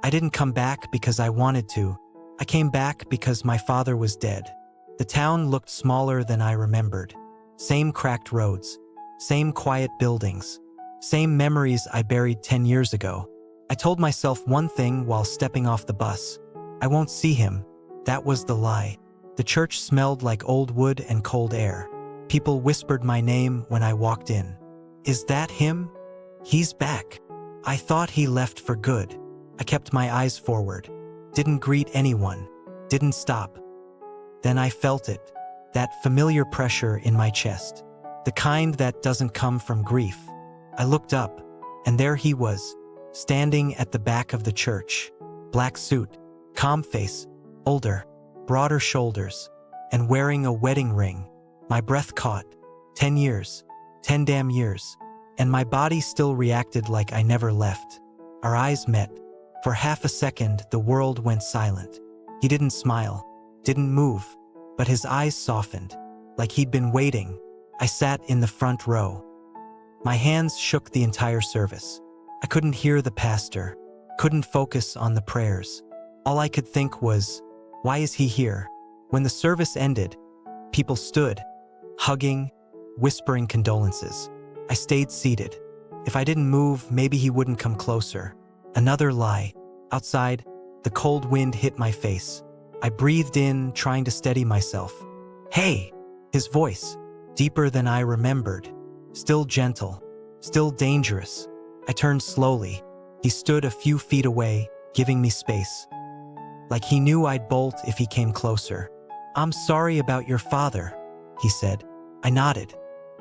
I didn't come back because I wanted to. I came back because my father was dead. The town looked smaller than I remembered. Same cracked roads, same quiet buildings, same memories I buried 10 years ago. I told myself one thing while stepping off the bus. I won't see him. That was the lie. The church smelled like old wood and cold air. People whispered my name when I walked in. Is that him? He's back. I thought he left for good. I kept my eyes forward. Didn't greet anyone. Didn't stop. Then I felt it. That familiar pressure in my chest. The kind that doesn't come from grief. I looked up, and there he was, standing at the back of the church. Black suit, calm face, older, broader shoulders, and wearing a wedding ring. My breath caught. 10 years. 10 damn years. And my body still reacted like I never left. Our eyes met. For half a second, the world went silent. He didn't smile, didn't move, but his eyes softened, like he'd been waiting. I sat in the front row. My hands shook the entire service. I couldn't hear the pastor, couldn't focus on the prayers. All I could think was, why is he here? When the service ended, people stood, hugging, whispering condolences. I stayed seated. If I didn't move, maybe he wouldn't come closer. Another lie. Outside, the cold wind hit my face. I breathed in, trying to steady myself. Hey! His voice, deeper than I remembered. Still gentle, still dangerous. I turned slowly. He stood a few feet away, giving me space. Like he knew I'd bolt if he came closer. I'm sorry about your father, he said. I nodded.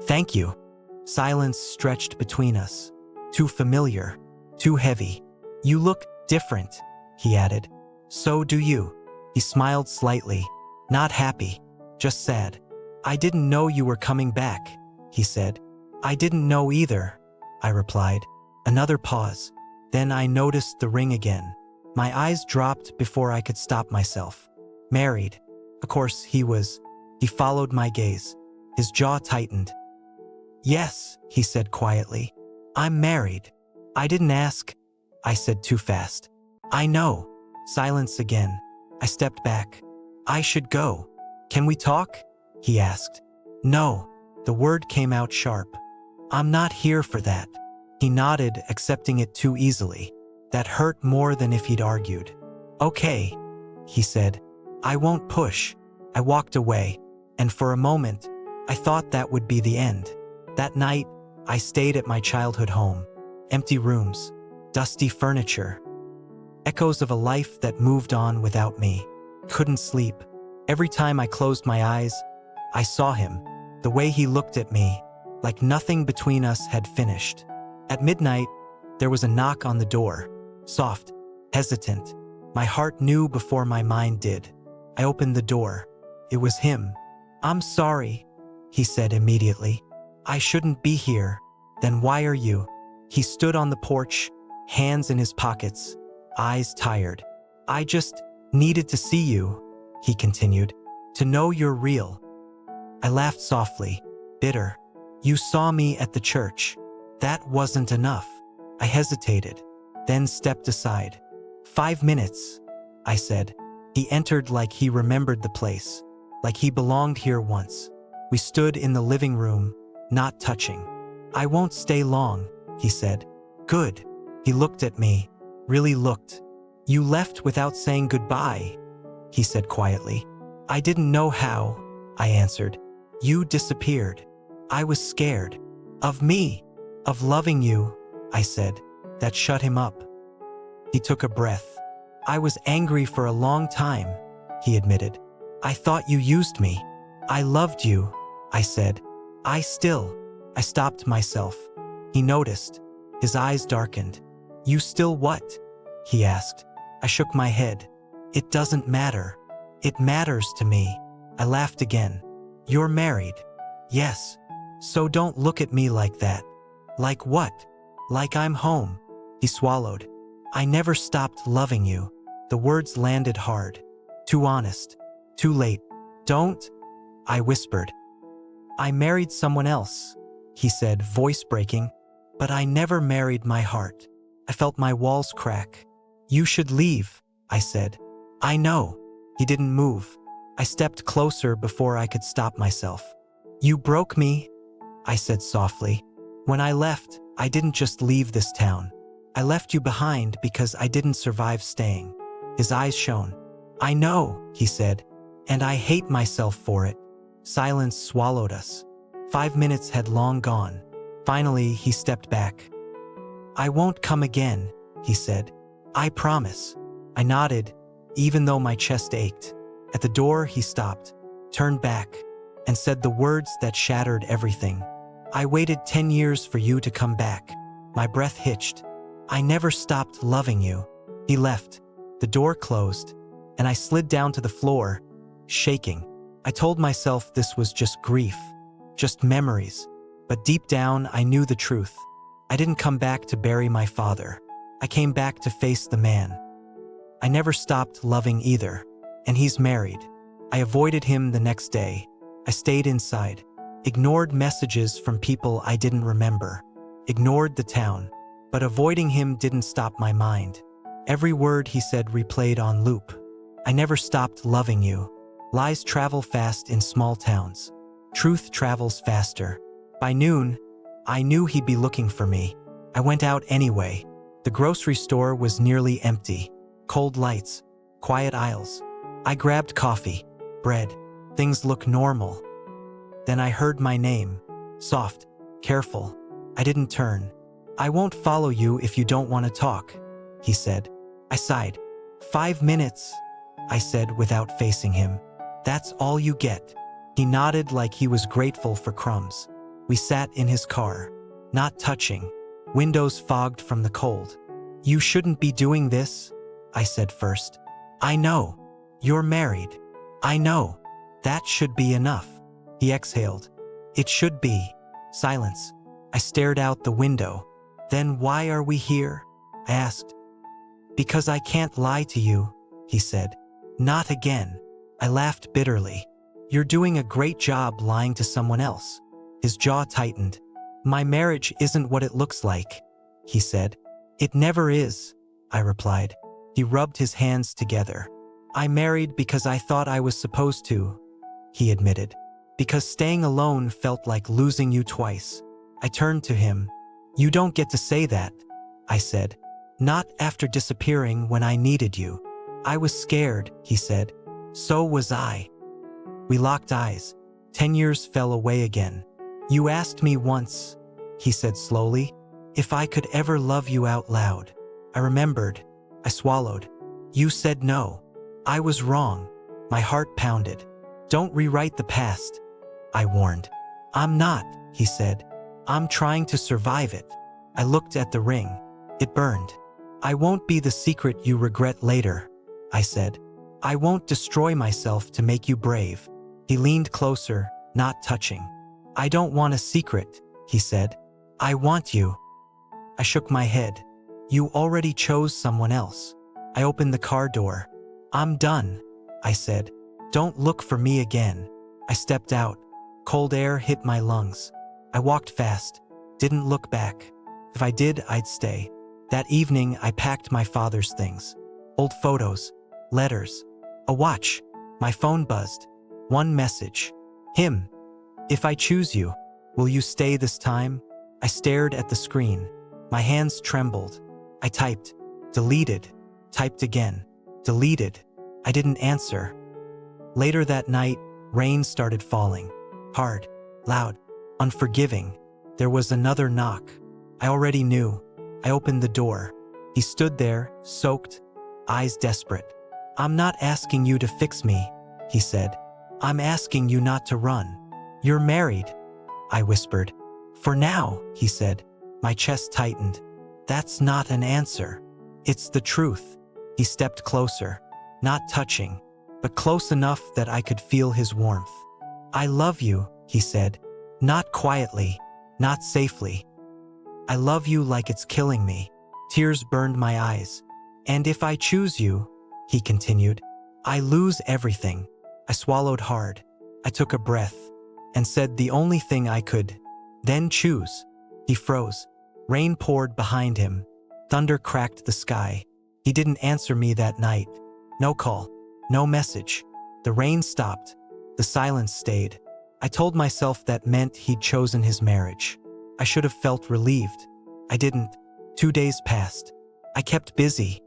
Thank you. Silence stretched between us. Too familiar, too heavy. You look different, he added. So do you. He smiled slightly, not happy, just sad. I didn't know you were coming back, he said. I didn't know either, I replied. Another pause. Then I noticed the ring again. My eyes dropped before I could stop myself. Married. Of course he was. He followed my gaze. His jaw tightened. Yes, he said quietly. I'm married. I didn't ask. I said too fast. I know. Silence again. I stepped back. I should go. Can we talk? He asked. No. The word came out sharp. I'm not here for that. He nodded, accepting it too easily. That hurt more than if he'd argued. Okay, he said. I won't push. I walked away, and for a moment, I thought that would be the end. That night, I stayed at my childhood home. Empty rooms, dusty furniture. Echoes of a life that moved on without me. Couldn't sleep. Every time I closed my eyes, I saw him. The way he looked at me, like nothing between us had finished. At midnight, there was a knock on the door. Soft, hesitant. My heart knew before my mind did. I opened the door. It was him. I'm sorry, he said immediately. I shouldn't be here. Then why are you? He stood on the porch, hands in his pockets, eyes tired. I just needed to see you, he continued, to know you're real. I laughed softly, bitter. You saw me at the church. That wasn't enough. I hesitated, then stepped aside. 5 minutes, I said. He entered like he remembered the place, like he belonged here once. We stood in the living room, not touching. I won't stay long, he said. Good. He looked at me, really looked. You left without saying goodbye, he said quietly. I didn't know how, I answered. You disappeared. I was scared. Of me. Of loving you, I said. That shut him up. He took a breath. I was angry for a long time, he admitted. I thought you used me. I loved you, I said. I stopped myself. He noticed. His eyes darkened. You still what? He asked. I shook my head. It doesn't matter. It matters to me. I laughed again. You're married. Yes. So don't look at me like that. Like what? Like I'm home. He swallowed. I never stopped loving you. The words landed hard. Too honest. Too late. Don't, I whispered. I married someone else, he said, voice breaking. But I never married my heart. I felt my walls crack. You should leave, I said. I know. He didn't move. I stepped closer before I could stop myself. You broke me, I said softly. When I left, I didn't just leave this town. I left you behind because I didn't survive staying. His eyes shone. I know, he said, and I hate myself for it. Silence swallowed us. 5 minutes had long gone. Finally, he stepped back. I won't come again, he said. I promise. I nodded, even though my chest ached. At the door, he stopped, turned back, and said the words that shattered everything. I waited 10 years for you to come back. My breath hitched. I never stopped loving you. He left. The door closed, and I slid down to the floor, shaking. I told myself this was just grief, just memories. But deep down, I knew the truth. I didn't come back to bury my father. I came back to face the man. I never stopped loving either, and he's married. I avoided him the next day. I stayed inside, ignored messages from people I didn't remember, ignored the town. But avoiding him didn't stop my mind. Every word he said replayed on loop. I never stopped loving you. Lies travel fast in small towns. Truth travels faster. By noon, I knew he'd be looking for me. I went out anyway. The grocery store was nearly empty. Cold lights, quiet aisles. I grabbed coffee, bread. Things looked normal. Then I heard my name. Soft, careful. I didn't turn. I won't follow you if you don't want to talk, he said. I sighed. 5 minutes, I said without facing him. That's all you get. He nodded like he was grateful for crumbs. We sat in his car, not touching, windows fogged from the cold. You shouldn't be doing this, I said first. I know. You're married. I know. That should be enough. He exhaled. It should be. Silence. I stared out the window. Then why are we here? I asked. Because I can't lie to you, he said. Not again. I laughed bitterly. You're doing a great job lying to someone else. His jaw tightened. My marriage isn't what it looks like, he said. It never is, I replied. He rubbed his hands together. I married because I thought I was supposed to, he admitted. Because staying alone felt like losing you twice. I turned to him. You don't get to say that, I said. Not after disappearing when I needed you. I was scared, he said. So was I. We locked eyes. 10 years fell away again. You asked me once, he said slowly, if I could ever love you out loud. I remembered. I swallowed. You said no. I was wrong. My heart pounded. Don't rewrite the past, I warned. I'm not, he said. I'm trying to survive it. I looked at the ring. It burned. I won't be the secret you regret later, I said. I won't destroy myself to make you brave. He leaned closer, not touching. I don't want a secret, he said. I want you. I shook my head. You already chose someone else. I opened the car door. I'm done, I said. Don't look for me again. I stepped out. Cold air hit my lungs. I walked fast, didn't look back. If I did, I'd stay. That evening, I packed my father's things. Old photos, letters, a watch. My phone buzzed. One message. Him. If I choose you, will you stay this time? I stared at the screen. My hands trembled. I typed. Deleted. Typed again. Deleted. I didn't answer. Later that night, rain started falling. Hard, loud, unforgiving. There was another knock. I already knew. I opened the door. He stood there, soaked, eyes desperate. I'm not asking you to fix me, he said. I'm asking you not to run. You're married, I whispered. For now, he said. My chest tightened. That's not an answer. It's the truth. He stepped closer, not touching, but close enough that I could feel his warmth. I love you, he said. Not quietly, not safely. I love you like it's killing me. Tears burned my eyes. And if I choose you, he continued, I lose everything. I swallowed hard. I took a breath and said the only thing I could then choose. He froze. Rain poured behind him. Thunder cracked the sky. He didn't answer me that night. No call, no message. The rain stopped. The silence stayed. I told myself that meant he'd chosen his marriage. I should have felt relieved. I didn't. 2 days passed. I kept busy,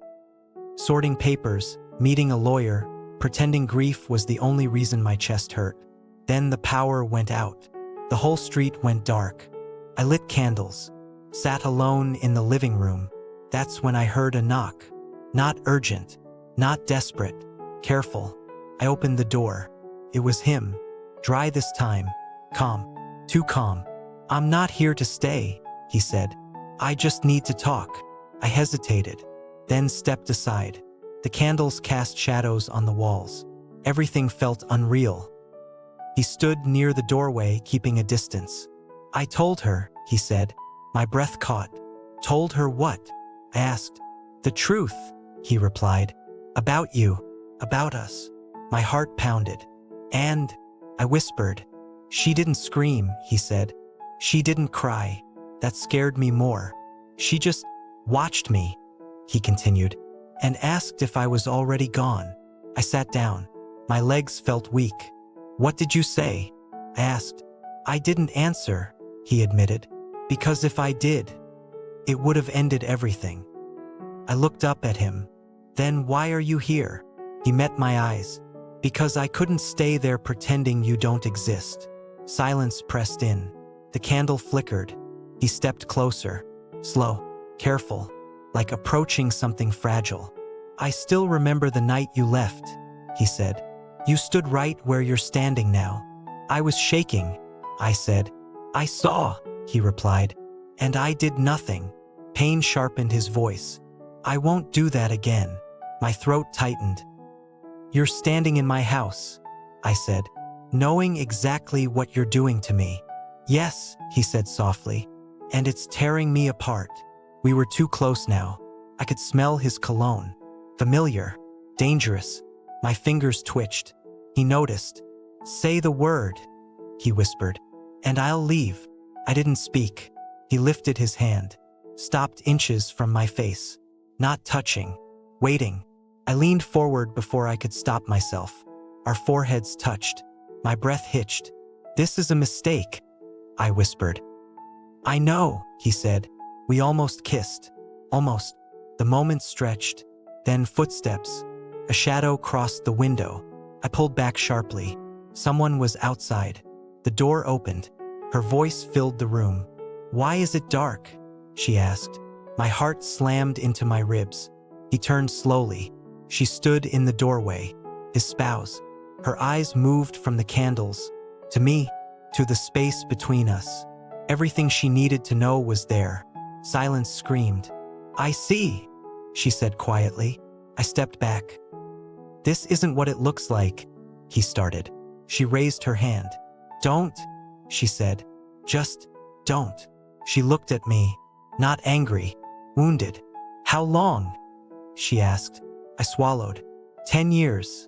sorting papers, meeting a lawyer, pretending grief was the only reason my chest hurt. Then the power went out. The whole street went dark. I lit candles, sat alone in the living room. That's when I heard a knock. Not urgent, not desperate, careful. I opened the door. It was him. Dry this time. Calm. Too calm. "I'm not here to stay," he said. "I just need to talk." I hesitated, then stepped aside. The candles cast shadows on the walls. Everything felt unreal. He stood near the doorway, keeping a distance. "I told her," he said. My breath caught. "Told her what?" I asked. "The truth," he replied. "About you. About us." My heart pounded. "And," I whispered. "She didn't scream," he said. "She didn't cry. That scared me more. She just watched me," he continued, "and asked if I was already gone." I sat down. My legs felt weak. "What did you say?" I asked. "I didn't answer," he admitted, "because if I did, it would have ended everything." I looked up at him. "Then why are you here?" He met my eyes. "Because I couldn't stay there pretending you don't exist." Silence pressed in. The candle flickered. He stepped closer, slow, careful, like approaching something fragile. "I still remember the night you left," he said. "You stood right where you're standing now." "I was shaking," I said. "I saw," he replied. "And I did nothing." Pain sharpened his voice. "I won't do that again." My throat tightened. "You're standing in my house," I said, "knowing exactly what you're doing to me." "Yes," he said softly, "and it's tearing me apart." We were too close now. I could smell his cologne. Familiar, dangerous. My fingers twitched. He noticed. "Say the word," he whispered, "and I'll leave." I didn't speak. He lifted his hand, stopped inches from my face, not touching, waiting. I leaned forward before I could stop myself. Our foreheads touched. My breath hitched. "This is a mistake," I whispered. "I know," he said. We almost kissed. Almost. The moment stretched. Then footsteps. A shadow crossed the window. I pulled back sharply. Someone was outside. The door opened. Her voice filled the room. "Why is it dark?" she asked. My heart slammed into my ribs. He turned slowly. She stood in the doorway, his spouse. Her eyes moved from the candles, to me, to the space between us. Everything she needed to know was there. Silence screamed. "I see," she said quietly. I stepped back. "This isn't what it looks like," he started. She raised her hand. "Don't," she said. "Just don't." She looked at me, not angry, wounded. "How long?" she asked. I swallowed. 10 years,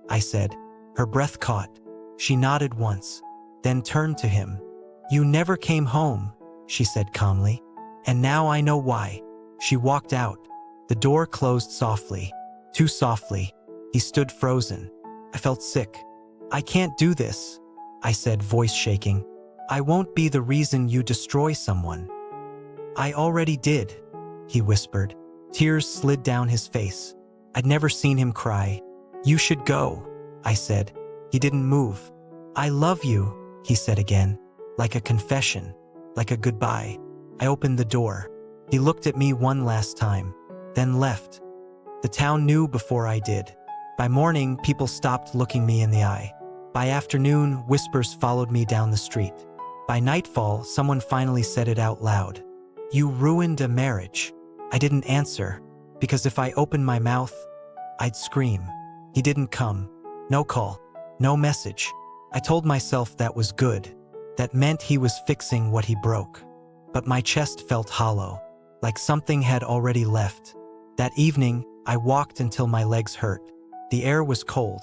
I said. Her breath caught. She nodded once, then turned to him. "You never came home," she said calmly. "And now I know why." She walked out. The door closed softly, too softly. He stood frozen. I felt sick. "I can't do this," I said, voice shaking. "I won't be the reason you destroy someone." "I already did," he whispered. Tears slid down his face. I'd never seen him cry. "You should go," I said. He didn't move. "I love you," he said again, like a confession, like a goodbye. I opened the door. He looked at me one last time, then left. The town knew before I did. By morning, people stopped looking me in the eye. By afternoon, whispers followed me down the street. By nightfall, someone finally said it out loud. "You ruined a marriage." I didn't answer, because if I opened my mouth, I'd scream. He didn't come. No call. No message. I told myself that was good. That meant he was fixing what he broke. But my chest felt hollow, like something had already left. That evening, I walked until my legs hurt. The air was cold.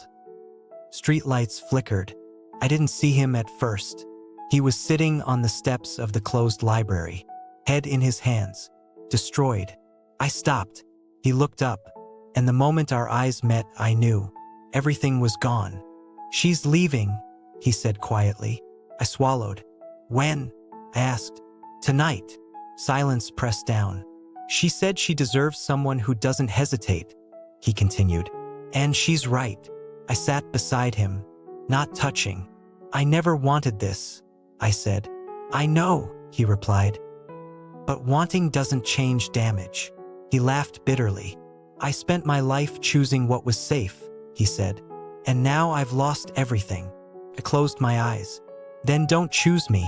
Streetlights flickered. I didn't see him at first. He was sitting on the steps of the closed library, head in his hands, destroyed. I stopped. He looked up. And the moment our eyes met, I knew. Everything was gone. "She's leaving," he said quietly. I swallowed. "When?" I asked. "Tonight." Silence pressed down. "She said she deserves someone who doesn't hesitate," he continued. "And she's right." I sat beside him, not touching. "I never wanted this," I said. "I know," he replied. "But wanting doesn't change damage." He laughed bitterly. "I spent my life choosing what was safe," he said. "And now I've lost everything." I closed my eyes. "Then don't choose me,"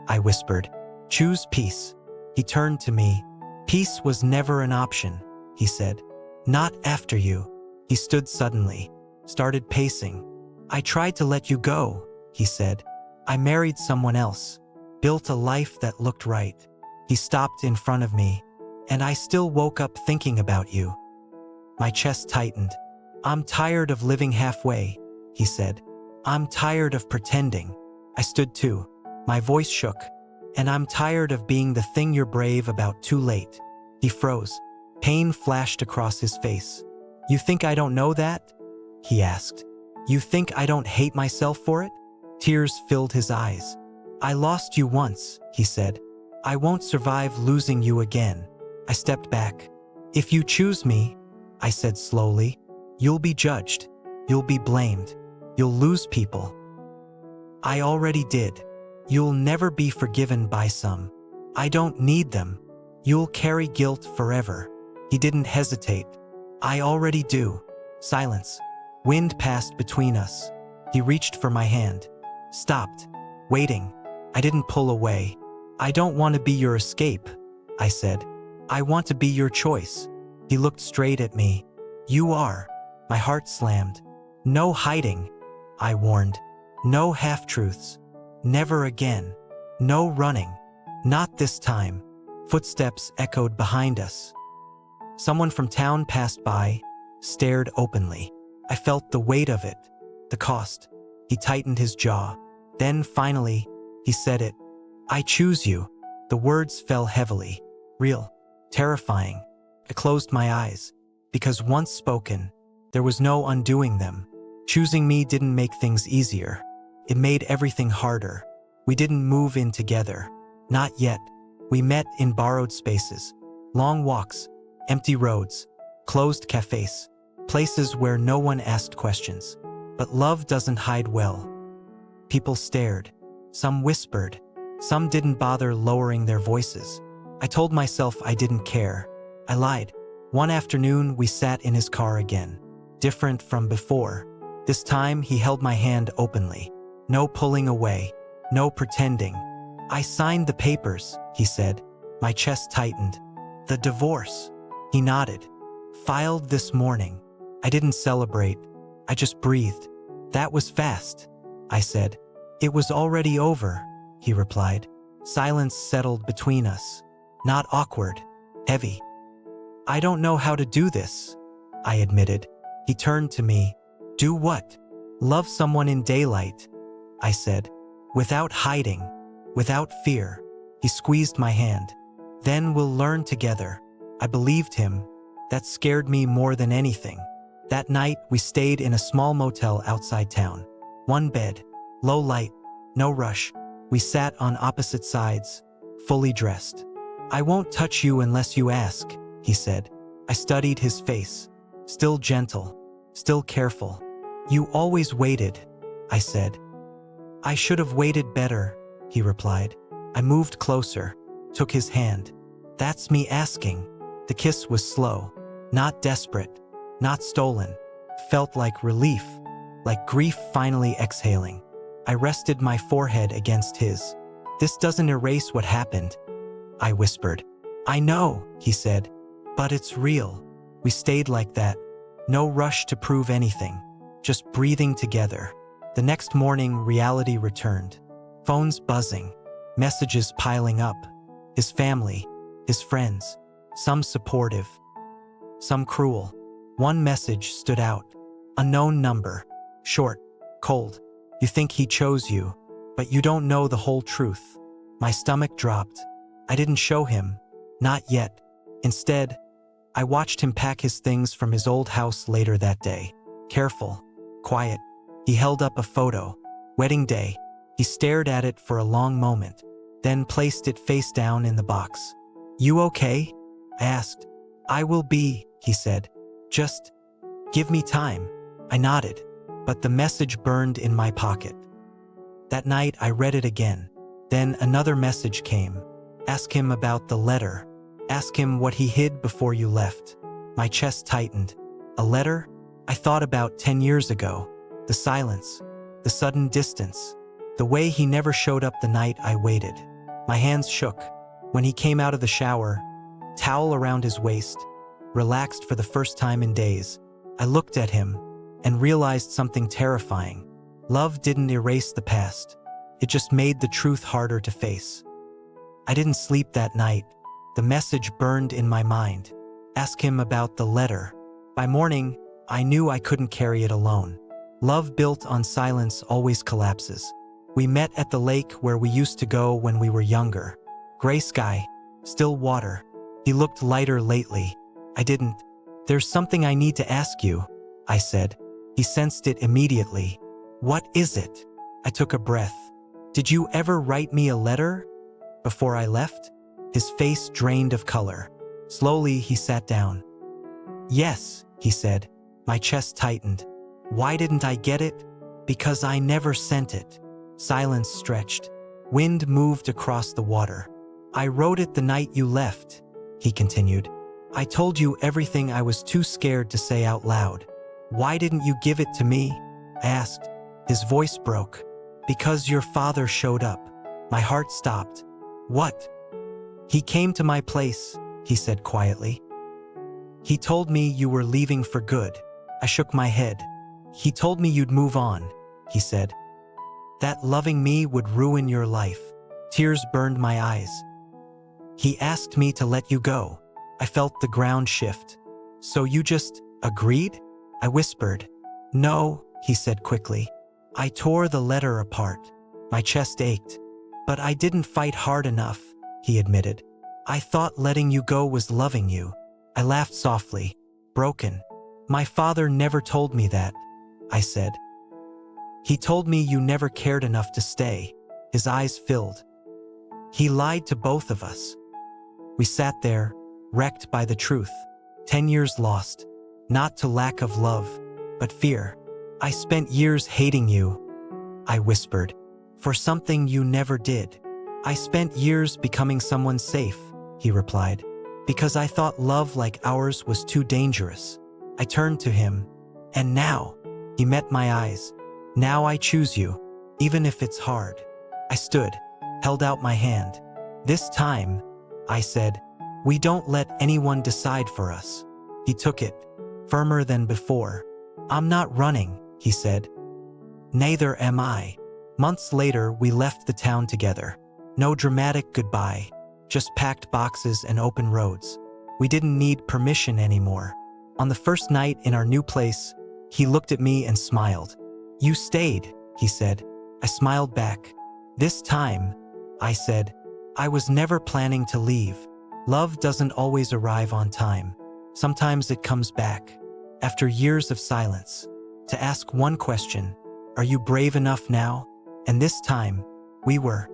I whispered. "Choose peace." He turned to me. "Peace was never an option," he said. "Not after you." He stood suddenly, started pacing. "I tried to let you go," he said. "I married someone else, built a life that looked right." He stopped in front of me, and I still woke up thinking about you. My chest tightened. "I'm tired of living halfway," he said. "I'm tired of pretending." I stood too. My voice shook. "And I'm tired of being the thing you're brave about too late." He froze. Pain flashed across his face. "You think I don't know that?" he asked. "You think I don't hate myself for it?" Tears filled his eyes. "I lost you once," he said. "I won't survive losing you again." I stepped back. "If you choose me," I said slowly, "you'll be judged. You'll be blamed. You'll lose people." "I already did. You'll never be forgiven by some. I don't need them. You'll carry guilt forever." He didn't hesitate. "I already do." Silence. Wind passed between us. He reached for my hand. Stopped. Waiting. I didn't pull away. "I don't want to be your escape," I said. "I want to be your choice." He looked straight at me. "You are." My heart slammed. "No hiding," I warned. "No half-truths. Never again. No running. Not this time." Footsteps echoed behind us. Someone from town passed by, stared openly. I felt the weight of it, the cost. He tightened his jaw. Then finally, he said it. "I choose you." The words fell heavily, real, terrifying. I closed my eyes, because once spoken, there was no undoing them. Choosing me didn't make things easier. It made everything harder. We didn't move in together. Not yet. We met in borrowed spaces. Long walks, empty roads, closed cafes, places where no one asked questions. But love doesn't hide well. People stared. Some whispered. Some didn't bother lowering their voices. I told myself I didn't care. I lied. One afternoon, we sat in his car again. Different from before. This time, he held my hand openly. No pulling away. No pretending. "I signed the papers," he said. My chest tightened. "The divorce." He nodded. "Filed this morning." I didn't celebrate. I just breathed. "That was fast," I said. "It was already over," he replied. Silence settled between us. Not awkward. Heavy. "I don't know how to do this," I admitted. He turned to me. "Do what?" "Love someone in daylight," I said. "Without hiding. Without fear." He squeezed my hand. "Then we'll learn together." I believed him. That scared me more than anything. That night, we stayed in a small motel outside town. One bed. Low light. No rush. We sat on opposite sides, fully dressed. "I won't touch you unless you ask," he said. I studied his face. Still gentle. Still careful. "You always waited," I said. "I should have waited better," he replied. I moved closer, took his hand. "That's me asking." The kiss was slow, not desperate, not stolen. Felt like relief, like grief finally exhaling. I rested my forehead against his. "This doesn't erase what happened," I whispered. "I know," he said, "but it's real." We stayed like that. No rush to prove anything, just breathing together. The next morning, reality returned. Phones buzzing, messages piling up. His family, his friends, some supportive, some cruel. One message stood out. Unknown number. Short, cold. "You think he chose you, but you don't know the whole truth." My stomach dropped. I didn't show him. Not yet. Instead, I watched him pack his things from his old house later that day. Careful, quiet. He held up a photo. Wedding day. He stared at it for a long moment, then placed it face down in the box. "You okay?" I asked. "I will be," he said. "Just give me time." I nodded, but the message burned in my pocket. That night I read it again. Then another message came. "Ask him about the letter. Ask him what he hid before you left." My chest tightened. A letter? I thought about 10 years ago. The silence, the sudden distance, the way he never showed up the night I waited. My hands shook. When he came out of the shower, towel around his waist, relaxed for the first time in days, I looked at him and realized something terrifying. Love didn't erase the past. It just made the truth harder to face. I didn't sleep that night. The message burned in my mind. Ask him about the letter. By morning, I knew I couldn't carry it alone. Love built on silence always collapses. We met at the lake where we used to go when we were younger. Gray sky, still water. He looked lighter lately. I didn't. "There's something I need to ask you," I said. He sensed it immediately. "What is it?" I took a breath. "Did you ever write me a letter before I left?" His face drained of color. Slowly, he sat down. "Yes," he said. My chest tightened. "Why didn't I get it?" "Because I never sent it." Silence stretched. Wind moved across the water. "I wrote it the night you left," he continued. "I told you everything I was too scared to say out loud. Why didn't you give it to me?" I asked. His voice broke. "Because your father showed up." My heart stopped. "What?" "He came to my place," he said quietly. "He told me you were leaving for good." I shook my head. "He told me you'd move on," he said. "That loving me would ruin your life." Tears burned my eyes. "He asked me to let you go." I felt the ground shift. "So you just agreed?" I whispered. "No," he said quickly. "I tore the letter apart." My chest ached. "But I didn't fight hard enough," he admitted. "I thought letting you go was loving you." I laughed softly. "Broken." "My father never told me that," I said. "He told me you never cared enough to stay." His eyes filled. "He lied to both of us." We sat there, wrecked by the truth. 10 years lost. Not to lack of love, but fear. "I spent years hating you," I whispered, "for something you never did." "I spent years becoming someone safe," he replied, "because I thought love like ours was too dangerous." I turned to him. "And now," he met my eyes, "now I choose you, even if it's hard." I stood, held out my hand. "This time," I said, "we don't let anyone decide for us." He took it, firmer than before. "I'm not running," he said. "Neither am I." Months later, we left the town together. No dramatic goodbye, just packed boxes and open roads. We didn't need permission anymore. On the first night in our new place, he looked at me and smiled. "You stayed," he said. I smiled back. "This time," I said, "I was never planning to leave." Love doesn't always arrive on time. Sometimes it comes back, after years of silence, to ask one question: "Are you brave enough now?" And this time, we were.